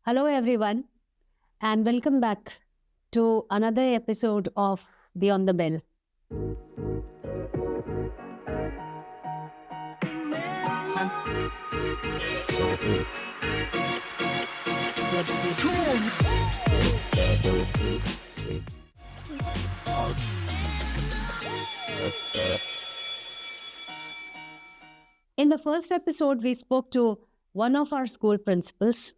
Hello, everyone, and welcome back to another episode of Beyond the Bell. In the first episode, we spoke to one of our school principals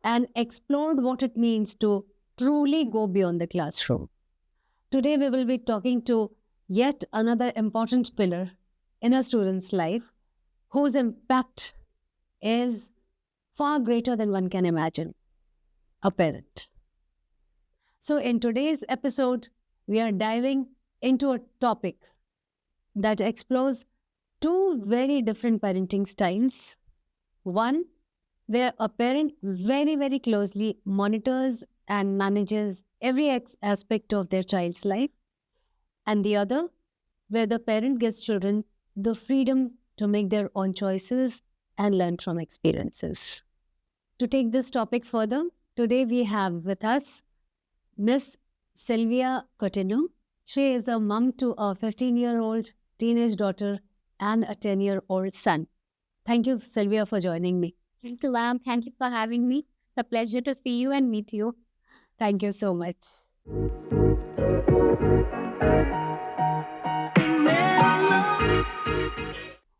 and explored what it means to truly go beyond the classroom. Today, we will be talking to yet another important pillar in a student's life whose impact is far greater than one can imagine: a parent. So, in today's episode, we are diving into a topic that explores two very different parenting styles. One, where a parent very closely monitors and manages every aspect of their child's life, and the other, where the parent gives children the freedom to make their own choices and learn from experiences. To take this topic further, today we have with us Miss Sylvia Coutinho. She is a mom to a 15-year-old teenage daughter and a 10-year-old son. Thank you, Sylvia, for joining me. Thank you, ma'am. Thank you for having me. It's a pleasure to see you and meet you. Thank you so much.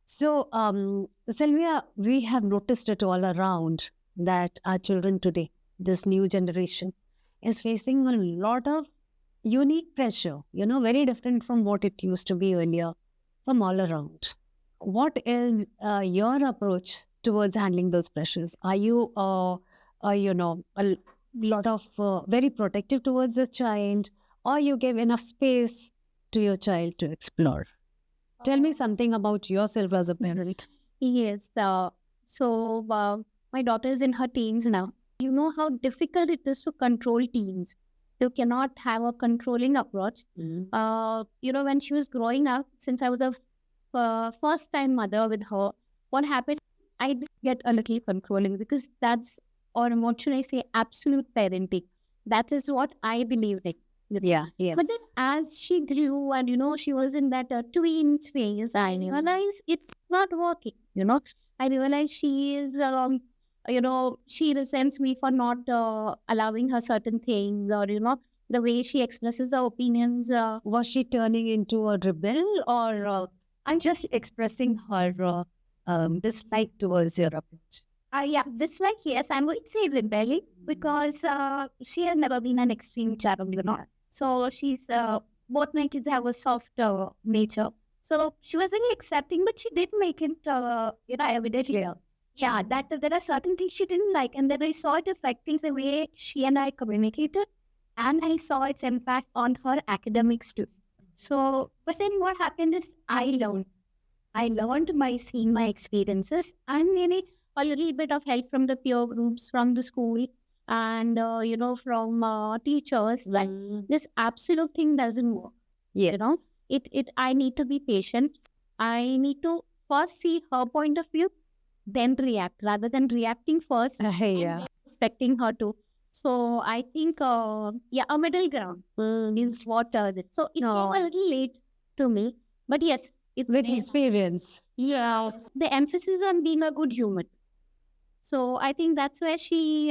So, Sylvia, we have noticed it all around that our children today, this new generation, is facing a lot of unique pressure, very different from what it used to be earlier, from all around. What is your approach towards handling those pressures? Are you, a lot of very protective towards your child, or you give enough space to your child to explore? Tell me something about yourself as a parent. Yes. My daughter is in her teens now. You know how difficult it is to control teens. You cannot have a controlling approach. When she was growing up, since I was a first time mother with her, what happened? I did get a little controlling because that's, or what should I say, absolute parenting. That is what I believe in. Yeah, yes. But then as she grew and, she was in that tweens phase, I realized it's not working. I realized she is, she resents me for not allowing her certain things, or, the way she expresses her opinions. Was she turning into a rebel, or I'm just expressing her dislike towards your approach? Yeah, dislike, yes, I would say rebelling because she has never been an extreme child, So she's, both my kids have a soft nature. So she was very accepting, but she did make it, evident clear. Yeah, that there are certain things she didn't like, and then I saw it affecting the way she and I communicated, and I saw its impact on her academics too. So, but then what happened is I learned by seeing my experiences and maybe a little bit of help from the peer groups, from the school, and from teachers. That this absolute thing doesn't work. Yes. I need to be patient. I need to first see her point of view, then react, rather than reacting first and then expecting her to. So I think, a middle ground is what. So it came a little late to me, but yes, it's With there. experience. Yeah, the emphasis on being a good human. So I think that's where she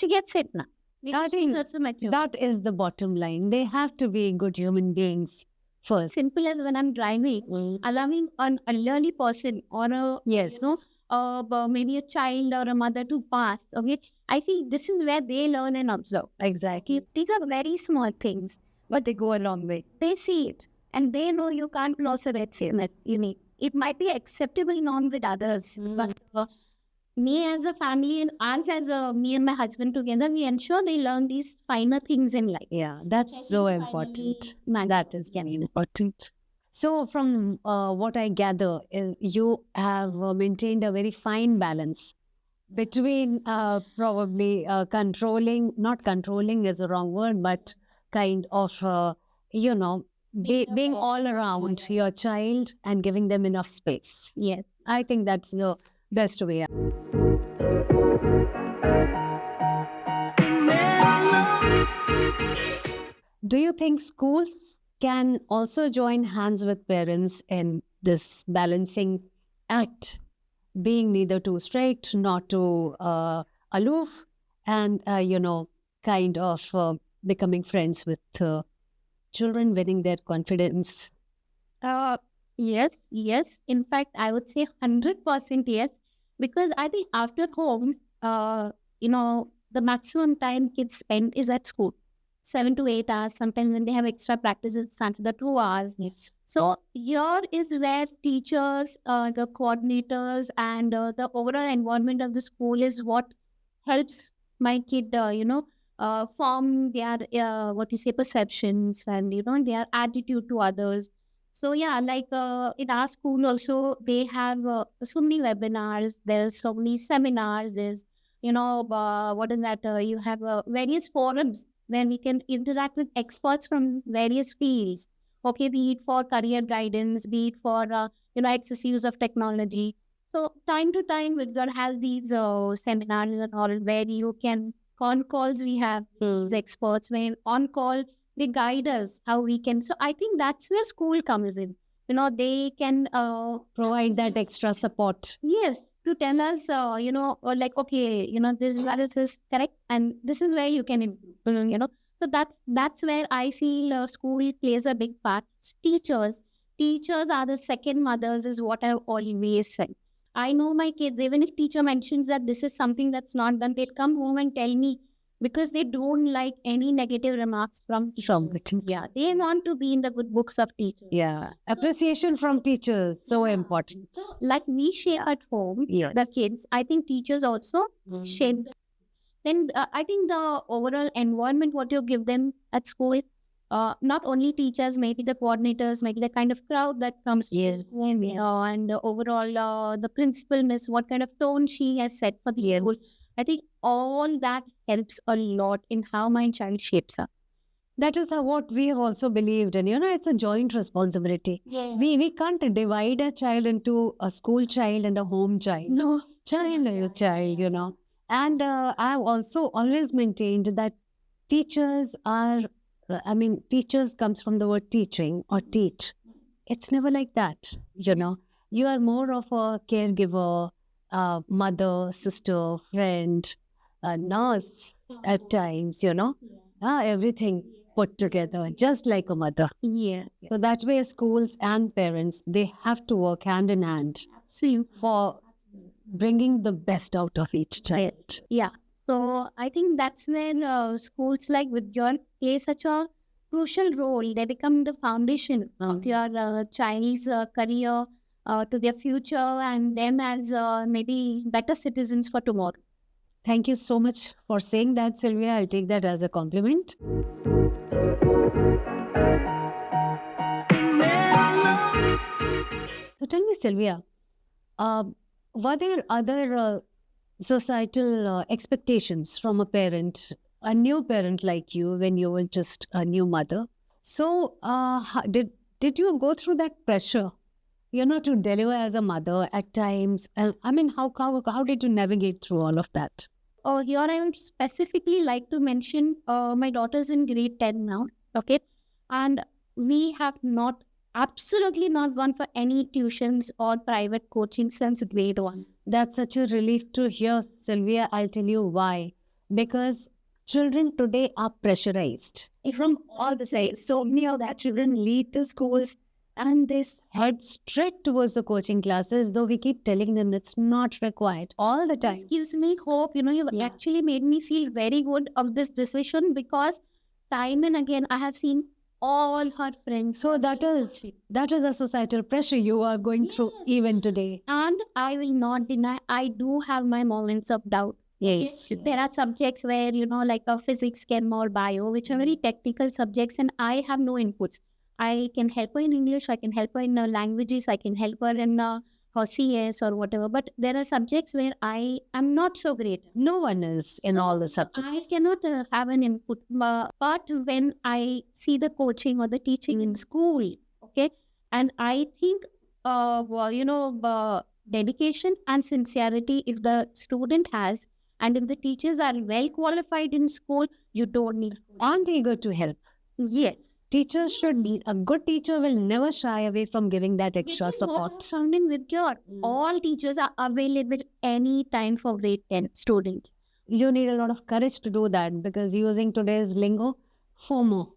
gets it now. I think That's a mature. that is the bottom line. They have to be good human beings first. Simple as when I'm driving, allowing an elderly person or a Yes. maybe a child or a mother to pass. Okay, I think this is where they learn and observe. Exactly. These are very small things, But they go a long way. they see it and they know you can't cross a red limit. It might be acceptable norm with others, but me as a family and us as me and my husband together, we ensure they learn these finer things in life. Yeah, that's so important. That is very important. So, from what I gather, is you have maintained a very fine balance between probably controlling, not controlling is a wrong word, but kind of, being all around your child and giving them enough space. Yes. I think that's the best way. Do you think schools can also join hands with parents in this balancing act, being neither too strict, not too aloof, and, kind of becoming friends with children, winning their confidence? Uh, yes. In fact, I would say 100% yes, because I think after home, the maximum time kids spend is at school, 7 to 8 hours. Sometimes when they have extra practices, it's under the 2 hours. Yes. So here is where teachers, the coordinators, and the overall environment of the school is what helps my kid, form their what you say perceptions and their attitude to others. So yeah, like in our school also, they have so many webinars. There's so many seminars. There's what is that? You have various forums where we can interact with experts from various fields. Okay, be it for career guidance, be it for excess use of technology. So time to time, Vidgar has these seminars and all where you can on calls. We have these experts where on call they guide us how we can. So I think that's where school comes in. They can Provide that extra support. yes, to tell us, or like, okay, this is correct, and this is where you can improve. So that's where I feel school plays a big part. Teachers, teachers are the second mothers, is what I've always said. I know my kids, even if teacher mentions that this is something that's not done, they'll come home and tell me because they don't like any negative remarks from From the teacher. yeah, they want to be in the good books of teachers. Yeah. Appreciation from teachers, so important. So, like we share at home, Yes. the kids, I think teachers also share. Then I think the overall environment, what you give them at school, not only teachers, maybe the coordinators, maybe the kind of crowd that comes to Yes. school, and overall the principal miss, what kind of tone she has set for the school. I think all that helps a lot in how my child shapes up. That is what we have also believed in. It's a joint responsibility. Yeah. We can't divide a child into a school child and a home child. No. Child is a child. And I've also always maintained that teachers are, teachers comes from the word teaching or teach. It's never like that. You are more of a caregiver, mother, sister, friend, nurse at times, everything put together, just like a mother. Yeah. So that way, schools and parents, they have to work hand in hand for bringing the best out of each child. Yeah. So I think that's where schools like VIBGYOR play such a crucial role. They become the foundation of your child's career, to their future, and them as maybe better citizens for tomorrow. Thank you so much for saying that, Sylvia. I'll take that as a compliment. So tell me, Sylvia, were there other societal expectations from a parent, a new parent like you, when you were just a new mother? So did you go through that pressure, to deliver as a mother at times? How did you navigate through all of that? Here I would specifically like to mention my daughter's in grade 10 now, okay? And we have absolutely not gone for any tuitions or private coaching since grade 1. That's such a relief to hear, Sylvia. I'll tell you why. Because children today are pressurized From all the sides. So many of the children leave the schools and this head straight towards the coaching classes, though we keep telling them it's not required all the time. gives me hope. You've actually made me feel very good of this decision, because time and again I have seen all her friends. So that is a societal pressure you are going through even today. And I will not deny, I do have my moments of doubt. Yes. There are subjects where, like physics, chem, or bio, which are very technical subjects, and I have no inputs. I can help her in English, I can help her in languages, I can help her in her CS or whatever. But there are subjects where I am not so great. No one is in all the subjects. I cannot have an input. But when I see the coaching or the teaching in school, okay, and I think, dedication and sincerity, if the student has, and if the teachers are well qualified in school, you don't need. And eager to help. Yes. Teachers should be, a good teacher will never shy away from giving that extra support. Sounding with your all teachers are available anytime for grade 10 students. You need a lot of courage to do that, because using today's lingo, FOMO.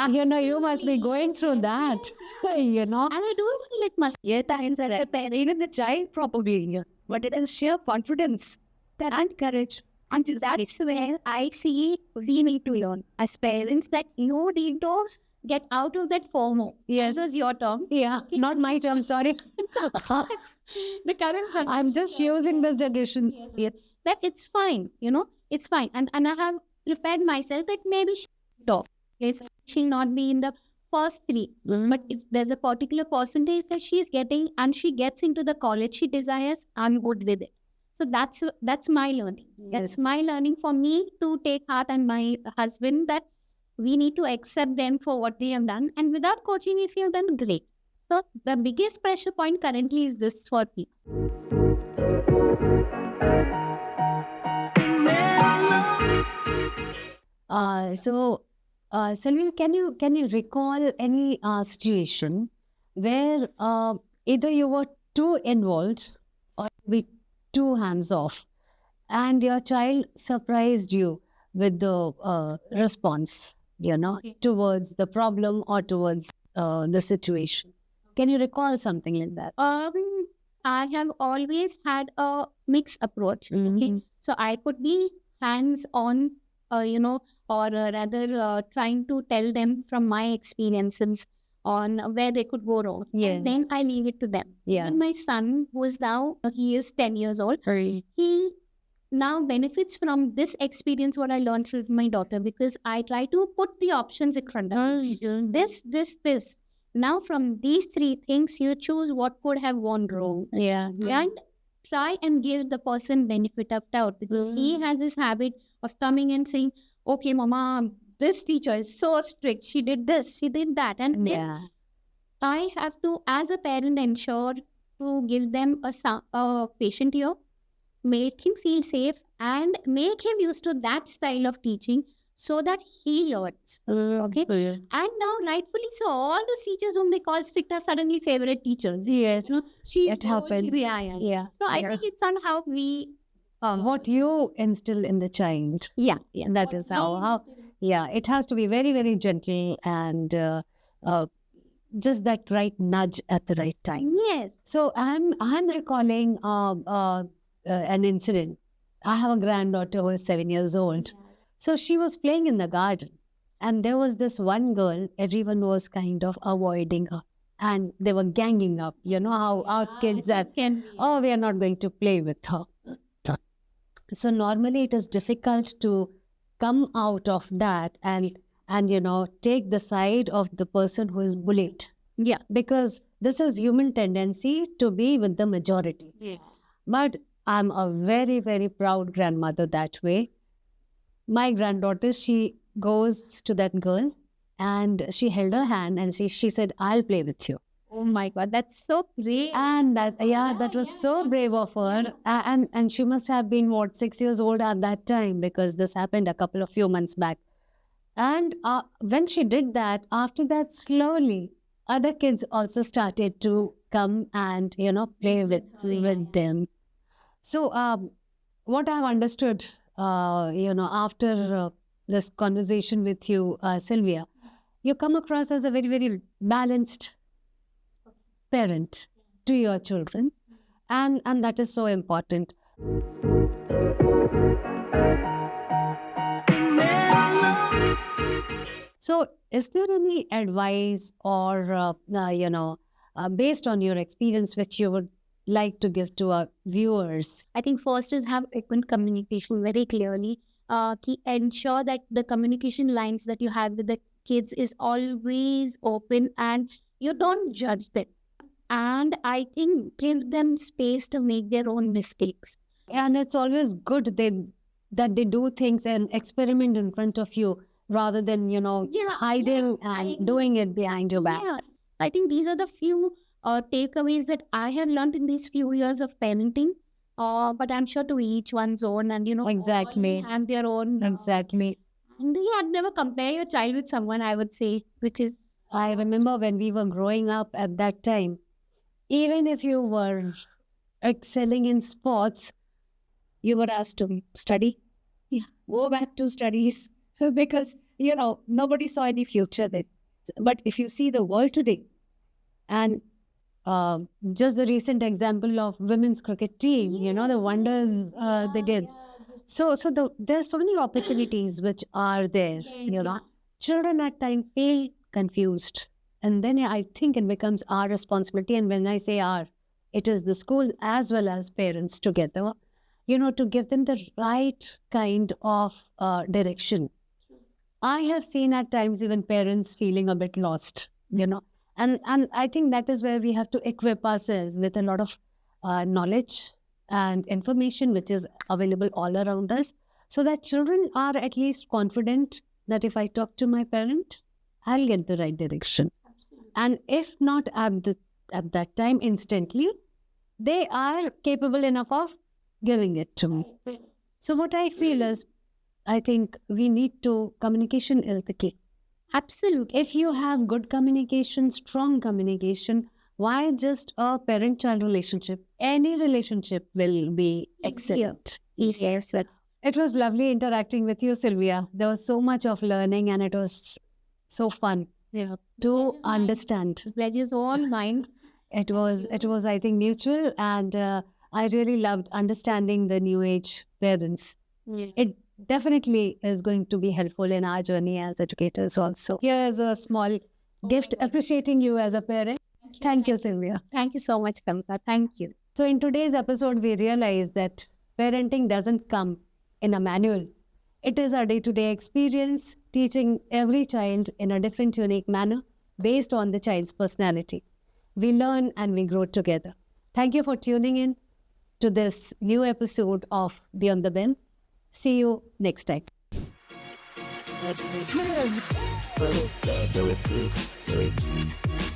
You must be going through that. And I do feel it must be times as a parent and the child probably, but it is sheer confidence and courage. And that's where I see we need to learn as parents that you need to get out of that FOMO. Yes. This is your term. Yeah, not my term, sorry. The current term. I'm just using the generations. Yes. That it's fine, it's fine. And I have prepared myself that maybe she'll not be in the first three. But if there's a particular percentage that she's getting and she gets into the college she desires, I'm good with it. So that's my learning. That's my learning for me to take heart, and my husband, that we need to accept them for what they have done. And without coaching, if you've done great. So the biggest pressure point currently is this for me. Selvi, can you recall any situation where either you were too involved or be too hands off, and your child surprised you with the response, towards the problem or towards the situation? Can you recall something like that? I have always had a mixed approach. Okay? So I could be hands on, or rather trying to tell them from my experiences on where they could go wrong. Yes. And then I leave it to them. Yeah. And my son, who is now, he is 10 years old, he now benefits from this experience, what I learned with my daughter, because I try to put the options in front of him. This. Now from these three things, you choose what could have gone wrong. Yeah. And try and give the person benefit of doubt, because he has this habit of coming and saying, okay, mama, this teacher is so strict. She did this, she did that. And then I have to, as a parent, ensure to give them a patient ear, make him feel safe, and make him used to that style of teaching so that he learns. Okay? And now, rightfully so, all the teachers whom they call strict are suddenly favorite teachers. Yes. It happens. Yeah. So I think it's on how we... what you instill in the child. Yeah. That is how it has to be very, very gentle, and just that right nudge at the right time. Yes. So I'm recalling an incident. I have a granddaughter who is 7 years old. So she was playing in the garden, and there was this one girl, everyone was kind of avoiding her, and they were ganging up. You know how our kids are, we are not going to play with her. So normally it is difficult to come out of that and take the side of the person who is bullied. Yeah. Because this is human tendency to be with the majority. Yeah. But I'm a very, very proud grandmother that way. My granddaughter, she goes to that girl and she held her hand and she said, I'll play with you. Oh my God, that's so brave. And that was so brave of her. And she must have been, 6 years old at that time, because this happened a few months back. And when she did that, after that, slowly, other kids also started to come and, play with them. So what I've understood, after this conversation with you, Sylvia, you come across as a very, very balanced parent to your children, and that is so important. So is there any advice or based on your experience which you would like to give to our viewers? I think first is have open communication very clearly. Ensure that the communication lines that you have with the kids is always open and you don't judge them. And I think give them space to make their own mistakes. And it's always good that they do things and experiment in front of you rather than, hiding and doing it behind your back. Yeah. I think these are the few takeaways that I have learned in these few years of parenting. But I'm sure to each one's own, and Exactly. and their own. Exactly. I'd never compare your child with someone, I would say, because I remember when we were growing up at that time, even if you were excelling in sports, you were asked to study. Yeah. Go back to studies because, nobody saw any future then. But if you see the world today, and just the recent example of women's cricket team, the wonders they did. There's so many opportunities which are there, Children at times feel confused. And then I think it becomes our responsibility. And when I say our, it is the schools as well as parents together, to give them the right kind of direction. I have seen at times even parents feeling a bit lost, And I think that is where we have to equip ourselves with a lot of knowledge and information which is available all around us, so that children are at least confident that if I talk to my parent, I'll get the right direction. And if not at that time instantly, they are capable enough of giving it to me. So what I feel is, I think communication is the key. absolutely. If you have good communication, strong communication, why just a parent-child relationship? Any relationship will be excellent. Yes. It was lovely interacting with you, Sylvia. There was so much of learning and it was so fun to understand. The pleasure is all mine. It was, I think, mutual, and I really loved understanding the new age parents. It definitely is going to be helpful in our journey as educators also. Here's a small gift appreciating you as a parent. Thank you, Sylvia. Thank you so much, Kavita. Thank you. So in today's episode, we realized that parenting doesn't come in a manual. It is our day-to-day experience, teaching every child in a different, unique manner based on the child's personality. We learn and we grow together. Thank you for tuning in to this new episode of Beyond the Bell. See you next time. Thank you.